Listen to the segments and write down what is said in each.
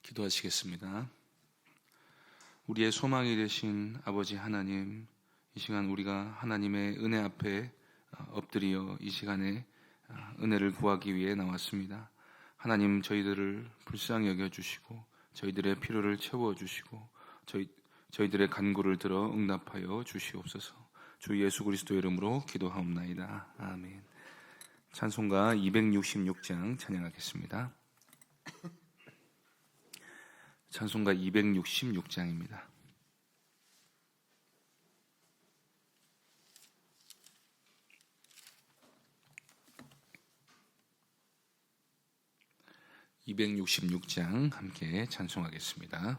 기도하시겠습니다. 우리의 소망이 되신 아버지 하나님, 이 시간 우리가 하나님의 은혜 앞에 엎드려 이 시간에 은혜를 구하기 위해 나왔습니다. 하나님, 저희들을 불쌍히 여겨주시고 저희들의 필요를 채워주시고 저희들의 간구를 들어 응답하여 주시옵소서. 주 예수 그리스도 이름으로 기도하옵나이다. 아멘. 찬송가 266장 찬양하겠습니다. 찬송가 266장입니다. (266장) 함께 찬송하겠습니다.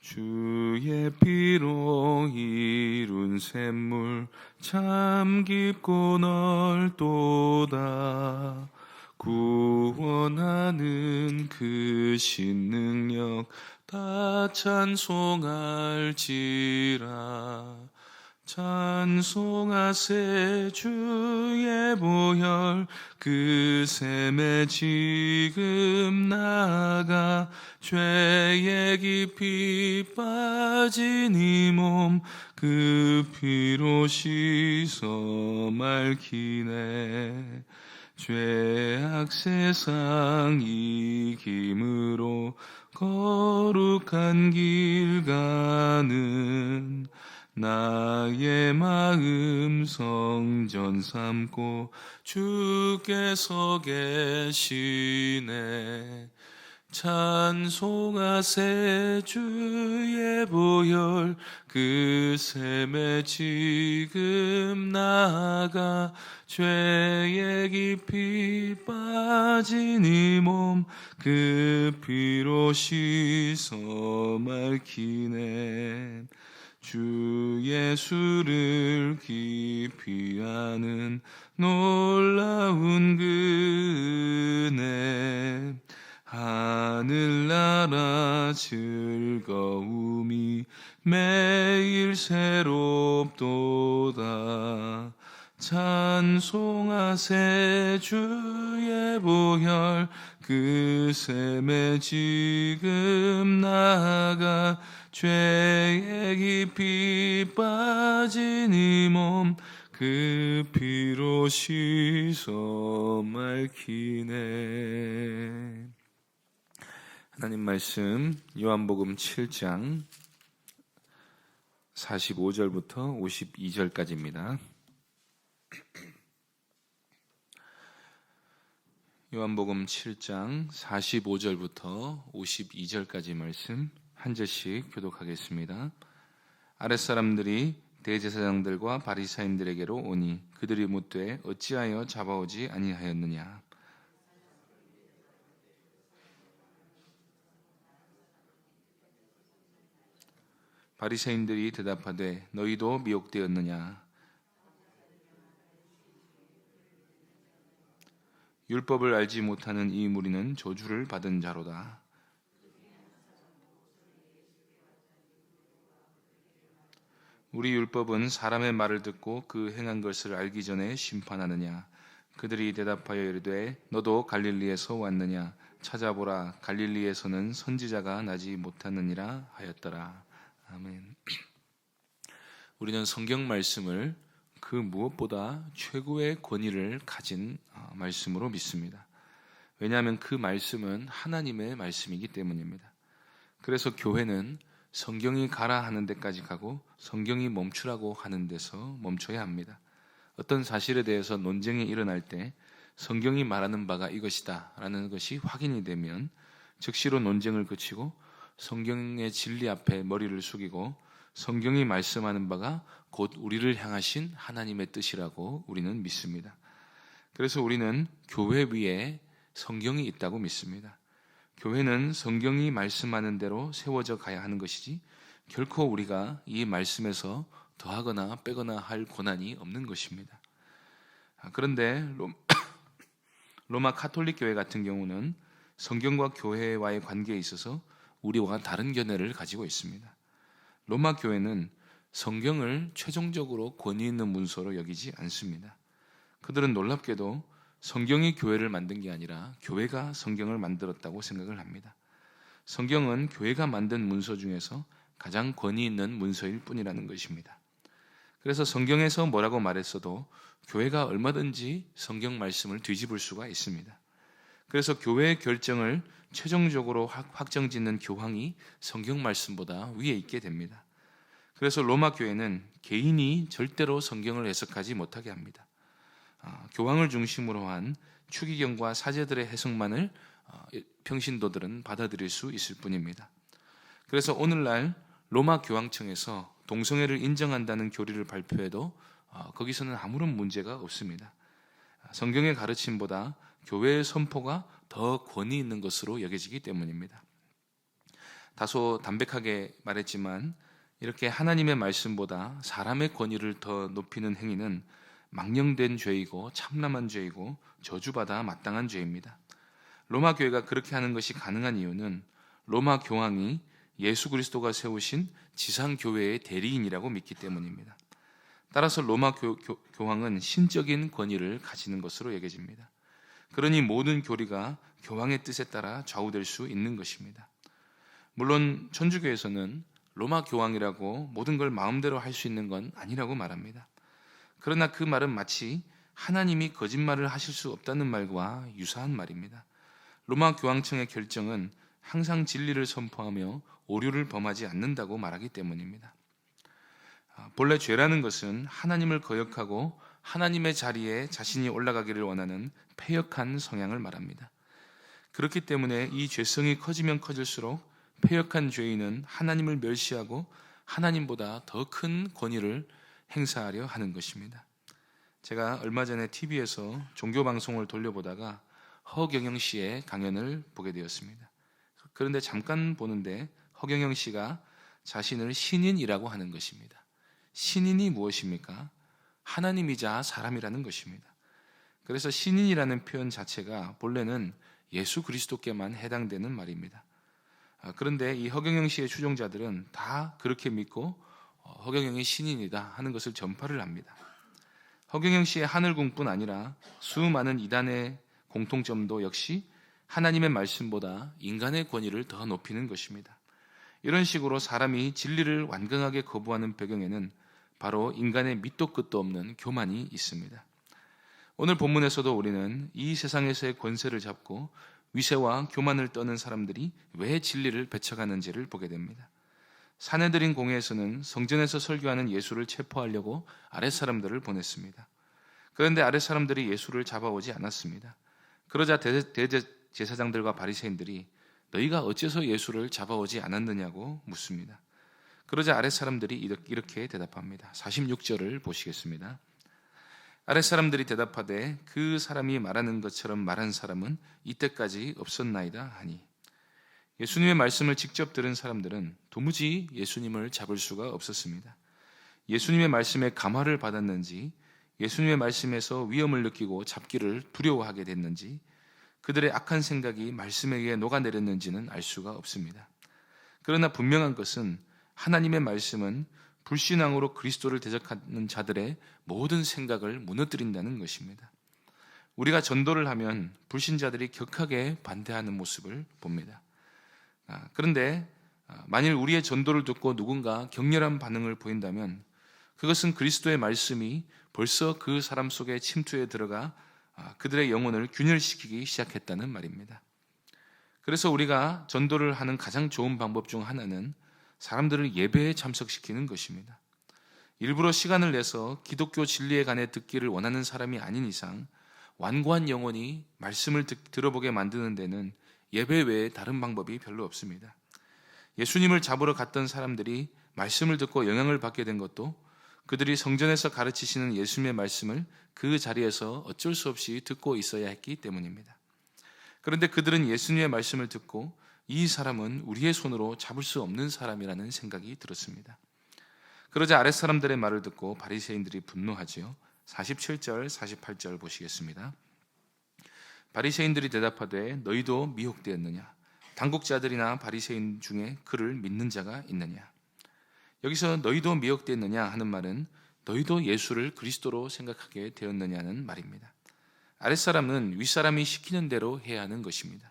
주의 피로 이룬 샘물 참 깊고 넓도다. 구원하는 그 신능력 다 찬송할지라. 찬송하세 주의 보혈 그 샘에 지금 나가. 죄에 깊이 빠진 이 몸 그 피로 씻어 맑히네. 죄악 세상 이김으로 거룩한 길 가는 나의 마음 성전 삼고 주께서 계시네. 찬송하세 주의 보혈 그 샘에 지금 나가. 죄에 깊이 빠진 이 몸 그 피로 씻어 맑히네. 주 예수를 깊이 아는 놀라운 그 은혜. 하늘나라 즐거움이 매일 새롭도다. 찬송하세 주의 보혈 그 샘에 지금 나가. 죄에 깊이 빠진 이 몸 그 피로 씻어 맑히네. 하나님 말씀 요한복음 7장 45절부터 52절까지입니다. 요한복음 7장 45절부터 52절까지 말씀 한 절씩 교독하겠습니다. 아랫사람들이 대제사장들과 바리사인들에게로 오니 그들이 묻되 어찌하여 잡아오지 아니하였느냐. 바리새인들이 대답하되 너희도 미혹되었느냐. 율법을 알지 못하는 이 무리는 저주를 받은 자로다. 우리 율법은 사람의 말을 듣고 그 행한 것을 알기 전에 심판하느냐. 그들이 대답하여 이르되 너도 갈릴리에서 왔느냐. 찾아보라, 갈릴리에서는 선지자가 나지 못하느니라 하였더라. 아멘. 우리는 성경 말씀을 그 무엇보다 최고의 권위를 가진 말씀으로 믿습니다. 왜냐하면 그 말씀은 하나님의 말씀이기 때문입니다. 그래서 교회는 성경이 가라 하는 데까지 가고 성경이 멈추라고 하는 데서 멈춰야 합니다. 어떤 사실에 대해서 논쟁이 일어날 때 성경이 말하는 바가 이것이다 라는 것이 확인이 되면 즉시로 논쟁을 그치고 성경의 진리 앞에 머리를 숙이고 성경이 말씀하는 바가 곧 우리를 향하신 하나님의 뜻이라고 우리는 믿습니다. 그래서 우리는 교회 위에 성경이 있다고 믿습니다. 교회는 성경이 말씀하는 대로 세워져 가야 하는 것이지 결코 우리가 이 말씀에서 더하거나 빼거나 할 권한이 없는 것입니다. 그런데 로마 카톨릭 교회 같은 경우는 성경과 교회와의 관계에 있어서 우리와 다른 견해를 가지고 있습니다. 로마 교회는 성경을 최종적으로 권위 있는 문서로 여기지 않습니다. 그들은 놀랍게도 성경이 교회를 만든 게 아니라 교회가 성경을 만들었다고 생각을 합니다. 성경은 교회가 만든 문서 중에서 가장 권위 있는 문서일 뿐이라는 것입니다. 그래서 성경에서 뭐라고 말했어도 교회가 얼마든지 성경 말씀을 뒤집을 수가 있습니다. 그래서 교회의 결정을 최종적으로 확정짓는 교황이 성경 말씀보다 위에 있게 됩니다. 그래서 로마 교회는 개인이 절대로 성경을 해석하지 못하게 합니다. 교황을 중심으로 한 추기경과 사제들의 해석만을 평신도들은 받아들일 수 있을 뿐입니다. 그래서 오늘날 로마 교황청에서 동성애를 인정한다는 교리를 발표해도 거기서는 아무런 문제가 없습니다. 성경의 가르침보다 교회의 선포가 더 권위 있는 것으로 여겨지기 때문입니다. 다소 담백하게 말했지만 이렇게 하나님의 말씀보다 사람의 권위를 더 높이는 행위는 망령된 죄이고 참남한 죄이고 저주받아 마땅한 죄입니다. 로마 교회가 그렇게 하는 것이 가능한 이유는 로마 교황이 예수 그리스도가 세우신 지상교회의 대리인이라고 믿기 때문입니다. 따라서 로마 교황은 신적인 권위를 가지는 것으로 여겨집니다. 그러니 모든 교리가 교황의 뜻에 따라 좌우될 수 있는 것입니다. 물론 천주교에서는 로마 교황이라고 모든 걸 마음대로 할 수 있는 건 아니라고 말합니다. 그러나 그 말은 마치 하나님이 거짓말을 하실 수 없다는 말과 유사한 말입니다. 로마 교황청의 결정은 항상 진리를 선포하며 오류를 범하지 않는다고 말하기 때문입니다. 본래 죄라는 것은 하나님을 거역하고 하나님의 자리에 자신이 올라가기를 원하는 패역한 성향을 말합니다. 그렇기 때문에 이 죄성이 커지면 커질수록 패역한 죄인은 하나님을 멸시하고 하나님보다 더 큰 권위를 행사하려 하는 것입니다. 제가 얼마 전에 TV에서 종교방송을 돌려보다가 허경영 씨의 강연을 보게 되었습니다. 그런데 잠깐 보는데 허경영 씨가 자신을 신인이라고 하는 것입니다. 신인이 무엇입니까? 하나님이자 사람이라는 것입니다. 그래서 신인이라는 표현 자체가 본래는 예수 그리스도께만 해당되는 말입니다. 그런데 이 허경영 씨의 추종자들은 다 그렇게 믿고 허경영이 신인이다 하는 것을 전파를 합니다. 허경영 씨의 하늘궁뿐 아니라 수많은 이단의 공통점도 역시 하나님의 말씀보다 인간의 권위를 더 높이는 것입니다. 이런 식으로 사람이 진리를 완강하게 거부하는 배경에는 바로 인간의 밑도 끝도 없는 교만이 있습니다. 오늘 본문에서도 우리는 이 세상에서의 권세를 잡고 위세와 교만을 떠는 사람들이 왜 진리를 배척하는지를 보게 됩니다. 사내들인 공회에서는 성전에서 설교하는 예수를 체포하려고 아랫사람들을 보냈습니다. 그런데 아랫사람들이 예수를 잡아오지 않았습니다. 그러자 대제사장들과 바리새인들이 너희가 어째서 예수를 잡아오지 않았느냐고 묻습니다. 그러자 아랫사람들이 이렇게 대답합니다. 46절을 보시겠습니다. 아랫사람들이 대답하되 그 사람이 말하는 것처럼 말한 사람은 이때까지 없었나이다 하니, 예수님의 말씀을 직접 들은 사람들은 도무지 예수님을 잡을 수가 없었습니다. 예수님의 말씀에 감화를 받았는지, 예수님의 말씀에서 위험을 느끼고 잡기를 두려워하게 됐는지, 그들의 악한 생각이 말씀에 의해 녹아내렸는지는 알 수가 없습니다. 그러나 분명한 것은 하나님의 말씀은 불신앙으로 그리스도를 대적하는 자들의 모든 생각을 무너뜨린다는 것입니다. 우리가 전도를 하면 불신자들이 격하게 반대하는 모습을 봅니다. 그런데 만일 우리의 전도를 듣고 누군가 격렬한 반응을 보인다면 그것은 그리스도의 말씀이 벌써 그 사람 속에 침투해 들어가 그들의 영혼을 균열시키기 시작했다는 말입니다. 그래서 우리가 전도를 하는 가장 좋은 방법 중 하나는 사람들을 예배에 참석시키는 것입니다. 일부러 시간을 내서 기독교 진리에 관해 듣기를 원하는 사람이 아닌 이상 완고한 영혼이 말씀을 들어보게 만드는 데는 예배 외에 다른 방법이 별로 없습니다. 예수님을 잡으러 갔던 사람들이 말씀을 듣고 영향을 받게 된 것도 그들이 성전에서 가르치시는 예수님의 말씀을 그 자리에서 어쩔 수 없이 듣고 있어야 했기 때문입니다. 그런데 그들은 예수님의 말씀을 듣고 이 사람은 우리의 손으로 잡을 수 없는 사람이라는 생각이 들었습니다. 그러자 아랫사람들의 말을 듣고 바리새인들이 분노하지요. 47절, 48절 보시겠습니다. 바리새인들이 대답하되 너희도 미혹되었느냐? 당국자들이나 바리새인 중에 그를 믿는 자가 있느냐? 여기서 너희도 미혹되었느냐 하는 말은 너희도 예수를 그리스도로 생각하게 되었느냐는 말입니다. 아랫사람은 윗사람이 시키는 대로 해야 하는 것입니다.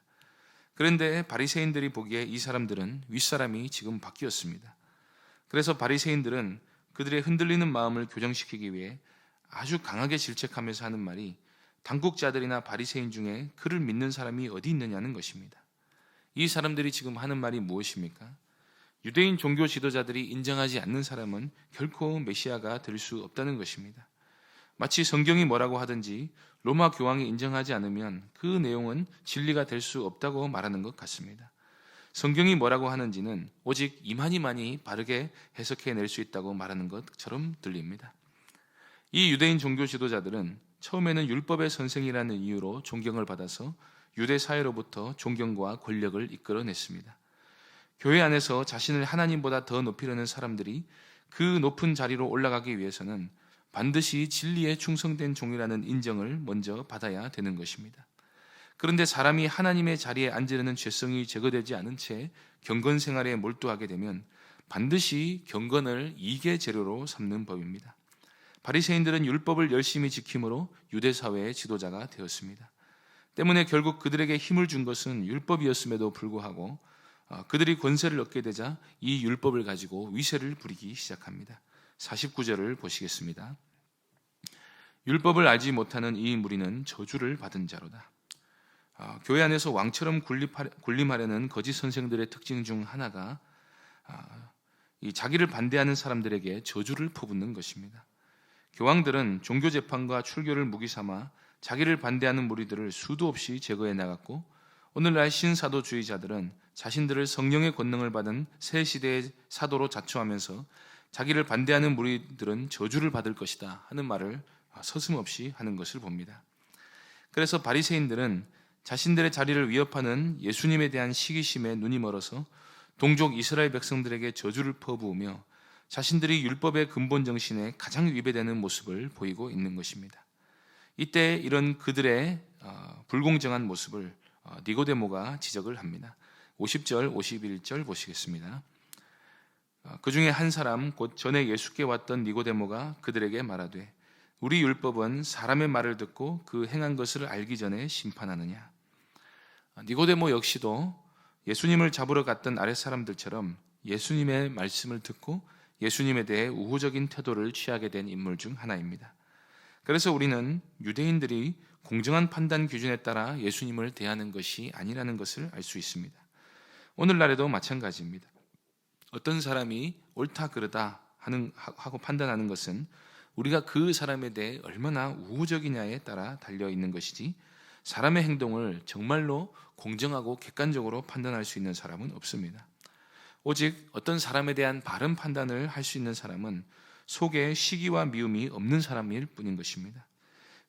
그런데 바리새인들이 보기에 이 사람들은 윗사람이 지금 바뀌었습니다. 그래서 바리새인들은 그들의 흔들리는 마음을 교정시키기 위해 아주 강하게 질책하면서 하는 말이 당국자들이나 바리새인 중에 그를 믿는 사람이 어디 있느냐는 것입니다. 이 사람들이 지금 하는 말이 무엇입니까? 유대인 종교 지도자들이 인정하지 않는 사람은 결코 메시아가 될 수 없다는 것입니다. 마치 성경이 뭐라고 하든지 로마 교황이 인정하지 않으면 그 내용은 진리가 될 수 없다고 말하는 것 같습니다. 성경이 뭐라고 하는지는 오직 이만희만이 바르게 해석해낼 수 있다고 말하는 것처럼 들립니다. 이 유대인 종교 지도자들은 처음에는 율법의 선생이라는 이유로 존경을 받아서 유대 사회로부터 존경과 권력을 이끌어냈습니다. 교회 안에서 자신을 하나님보다 더 높이려는 사람들이 그 높은 자리로 올라가기 위해서는 반드시 진리에 충성된 종이라는 인정을 먼저 받아야 되는 것입니다. 그런데 사람이 하나님의 자리에 앉으려는 죄성이 제거되지 않은 채 경건 생활에 몰두하게 되면 반드시 경건을 이익의 재료로 삼는 법입니다. 바리새인들은 율법을 열심히 지킴으로 유대 사회의 지도자가 되었습니다. 때문에 결국 그들에게 힘을 준 것은 율법이었음에도 불구하고 그들이 권세를 얻게 되자 이 율법을 가지고 위세를 부리기 시작합니다. 49절을 보시겠습니다. 율법을 알지 못하는 이 무리는 저주를 받은 자로다. 교회 안에서 왕처럼 군림하려는 거짓 선생들의 특징 중 하나가 이 자기를 반대하는 사람들에게 저주를 퍼붓는 것입니다. 교황들은 종교 재판과 출교를 무기 삼아 자기를 반대하는 무리들을 수도 없이 제거해 나갔고, 오늘날 신사도주의자들은 자신들을 성령의 권능을 받은 새 시대의 사도로 자처하면서 자기를 반대하는 무리들은 저주를 받을 것이다 하는 말을 서슴없이 하는 것을 봅니다. 그래서 바리새인들은 자신들의 자리를 위협하는 예수님에 대한 시기심에 눈이 멀어서 동족 이스라엘 백성들에게 저주를 퍼부으며 자신들이 율법의 근본 정신에 가장 위배되는 모습을 보이고 있는 것입니다. 이때 이런 그들의 불공정한 모습을 니고데모가 지적을 합니다. 50절, 51절 보시겠습니다. 그 중에 한 사람 곧 전에 예수께 왔던 니고데모가 그들에게 말하되 우리 율법은 사람의 말을 듣고 그 행한 것을 알기 전에 심판하느냐. 니고데모 역시도 예수님을 잡으러 갔던 아랫사람들처럼 예수님의 말씀을 듣고 예수님에 대해 우호적인 태도를 취하게 된 인물 중 하나입니다. 그래서 우리는 유대인들이 공정한 판단 기준에 따라 예수님을 대하는 것이 아니라는 것을 알 수 있습니다. 오늘날에도 마찬가지입니다. 어떤 사람이 옳다 그르다 하고 판단하는 것은 우리가 그 사람에 대해 얼마나 우호적이냐에 따라 달려 있는 것이지, 사람의 행동을 정말로 공정하고 객관적으로 판단할 수 있는 사람은 없습니다. 오직 어떤 사람에 대한 바른 판단을 할 수 있는 사람은 속에 시기와 미움이 없는 사람일 뿐인 것입니다.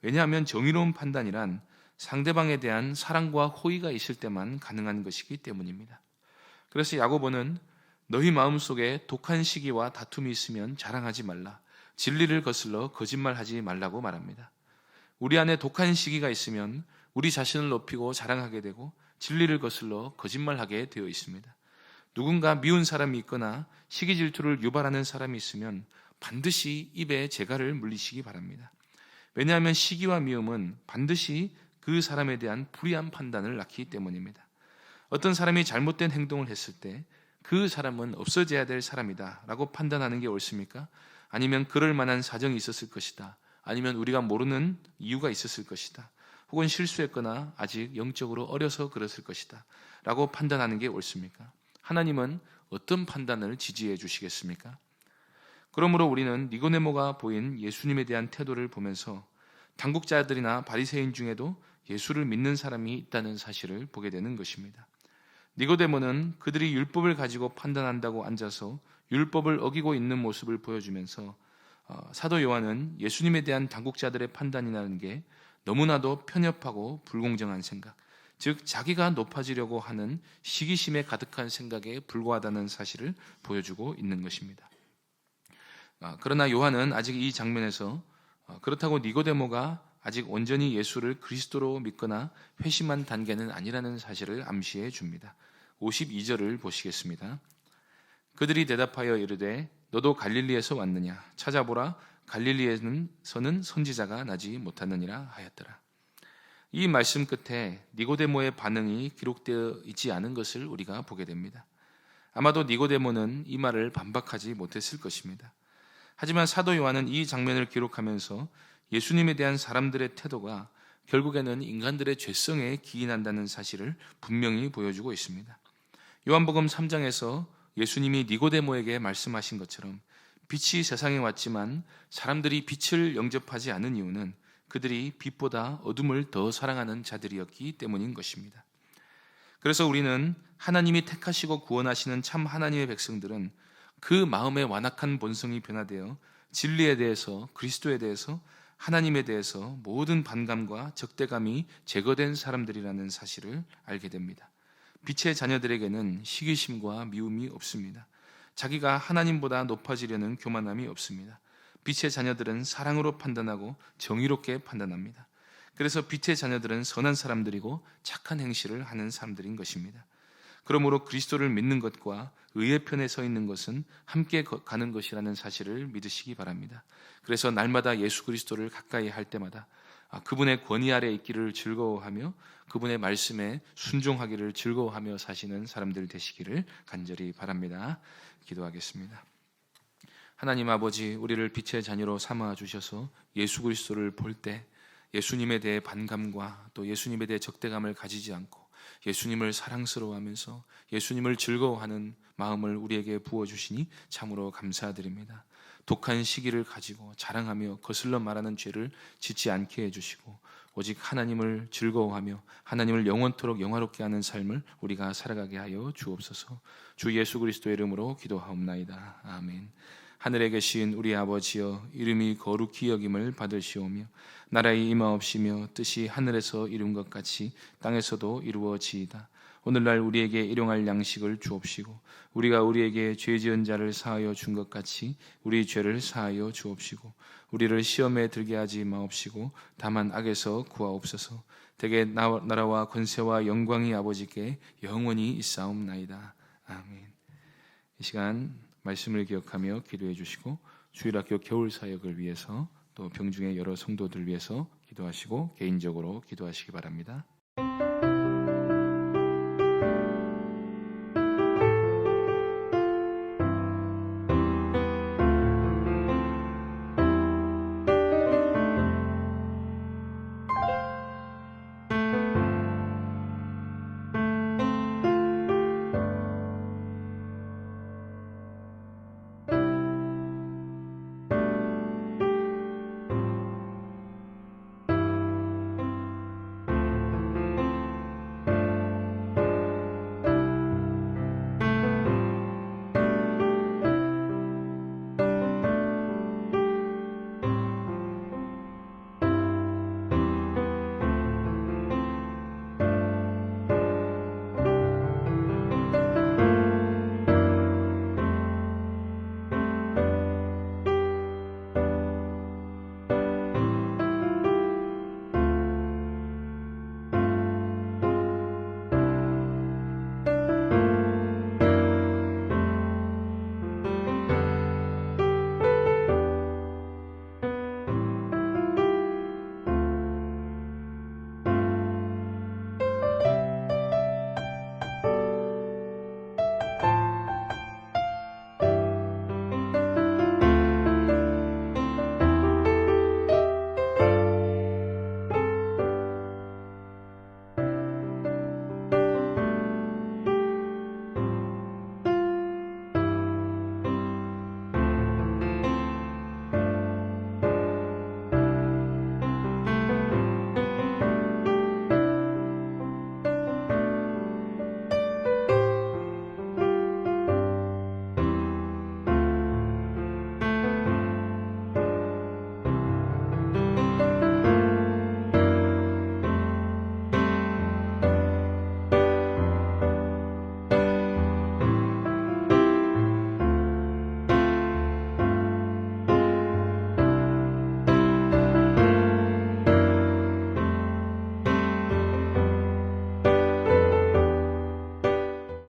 왜냐하면 정의로운 판단이란 상대방에 대한 사랑과 호의가 있을 때만 가능한 것이기 때문입니다. 그래서 야고보는 너희 마음속에 독한 시기와 다툼이 있으면 자랑하지 말라. 진리를 거슬러 거짓말하지 말라고 말합니다. 우리 안에 독한 시기가 있으면 우리 자신을 높이고 자랑하게 되고 진리를 거슬러 거짓말하게 되어 있습니다. 누군가 미운 사람이 있거나 시기 질투를 유발하는 사람이 있으면 반드시 입에 재갈을 물리시기 바랍니다. 왜냐하면 시기와 미움은 반드시 그 사람에 대한 불의한 판단을 낳기 때문입니다. 어떤 사람이 잘못된 행동을 했을 때 그 사람은 없어져야 될 사람이다 라고 판단하는 게 옳습니까? 아니면 그럴 만한 사정이 있었을 것이다, 아니면 우리가 모르는 이유가 있었을 것이다, 혹은 실수했거나 아직 영적으로 어려서 그랬을 것이다 라고 판단하는 게 옳습니까? 하나님은 어떤 판단을 지지해 주시겠습니까? 그러므로 우리는 니고데모가 보인 예수님에 대한 태도를 보면서 당국자들이나 바리새인 중에도 예수를 믿는 사람이 있다는 사실을 보게 되는 것입니다. 니고데모는 그들이 율법을 가지고 판단한다고 앉아서 율법을 어기고 있는 모습을 보여주면서 사도 요한은 예수님에 대한 당국자들의 판단이라는 게 너무나도 편협하고 불공정한 생각, 즉 자기가 높아지려고 하는 시기심에 가득한 생각에 불과하다는 사실을 보여주고 있는 것입니다. 그러나 요한은 아직 이 장면에서 그렇다고 니고데모가 아직 온전히 예수를 그리스도로 믿거나 회심한 단계는 아니라는 사실을 암시해 줍니다. 52절을 보시겠습니다. 그들이 대답하여 이르되 너도 갈릴리에서 왔느냐? 찾아보라, 갈릴리에서는 선지자가 나지 못하느니라 하였더라. 이 말씀 끝에 니고데모의 반응이 기록되어 있지 않은 것을 우리가 보게 됩니다. 아마도 니고데모는 이 말을 반박하지 못했을 것입니다. 하지만 사도 요한은 이 장면을 기록하면서 예수님에 대한 사람들의 태도가 결국에는 인간들의 죄성에 기인한다는 사실을 분명히 보여주고 있습니다. 요한복음 3장에서 예수님이 니고데모에게 말씀하신 것처럼 빛이 세상에 왔지만 사람들이 빛을 영접하지 않은 이유는 그들이 빛보다 어둠을 더 사랑하는 자들이었기 때문인 것입니다. 그래서 우리는 하나님이 택하시고 구원하시는 참 하나님의 백성들은 그 마음의 완악한 본성이 변화되어 진리에 대해서, 그리스도에 대해서, 하나님에 대해서 모든 반감과 적대감이 제거된 사람들이라는 사실을 알게 됩니다. 빛의 자녀들에게는 시기심과 미움이 없습니다. 자기가 하나님보다 높아지려는 교만함이 없습니다. 빛의 자녀들은 사랑으로 판단하고 정의롭게 판단합니다. 그래서 빛의 자녀들은 선한 사람들이고 착한 행실을 하는 사람들인 것입니다. 그러므로 그리스도를 믿는 것과 의의 편에 서 있는 것은 함께 가는 것이라는 사실을 믿으시기 바랍니다. 그래서 날마다 예수 그리스도를 가까이 할 때마다 그분의 권위 아래 있기를 즐거워하며 그분의 말씀에 순종하기를 즐거워하며 사시는 사람들 되시기를 간절히 바랍니다. 기도하겠습니다. 하나님 아버지, 우리를 빛의 자녀로 삼아 주셔서 예수 그리스도를 볼 때 예수님에 대해 반감과 또 예수님에 대해 적대감을 가지지 않고 예수님을 사랑스러워하면서 예수님을 즐거워하는 마음을 우리에게 부어주시니 참으로 감사드립니다. 독한 시기를 가지고 자랑하며 거슬러 말하는 죄를 짓지 않게 해주시고 오직 하나님을 즐거워하며 하나님을 영원토록 영화롭게 하는 삶을 우리가 살아가게 하여 주옵소서. 주 예수 그리스도의 이름으로 기도하옵나이다. 아멘. 하늘에 계신 우리 아버지여, 이름이 거룩히 여김을 받으시오며 나라의 임하옵시며 뜻이 하늘에서 이룬 것 같이 땅에서도 이루어지이다. 오늘날 우리에게 일용할 양식을 주옵시고 우리가 우리에게 죄 지은 자를 사하여 준 것 같이 우리 죄를 사하여 주옵시고 우리를 시험에 들게 하지 마옵시고 다만 악에서 구하옵소서. 대개 나라와 권세와 영광이 아버지께 영원히 있사옵나이다. 아멘. 이 시간 말씀을 기억하며 기도해 주시고 주일학교 겨울 사역을 위해서 또 병중의 여러 성도들 위해서 기도하시고 개인적으로 기도하시기 바랍니다.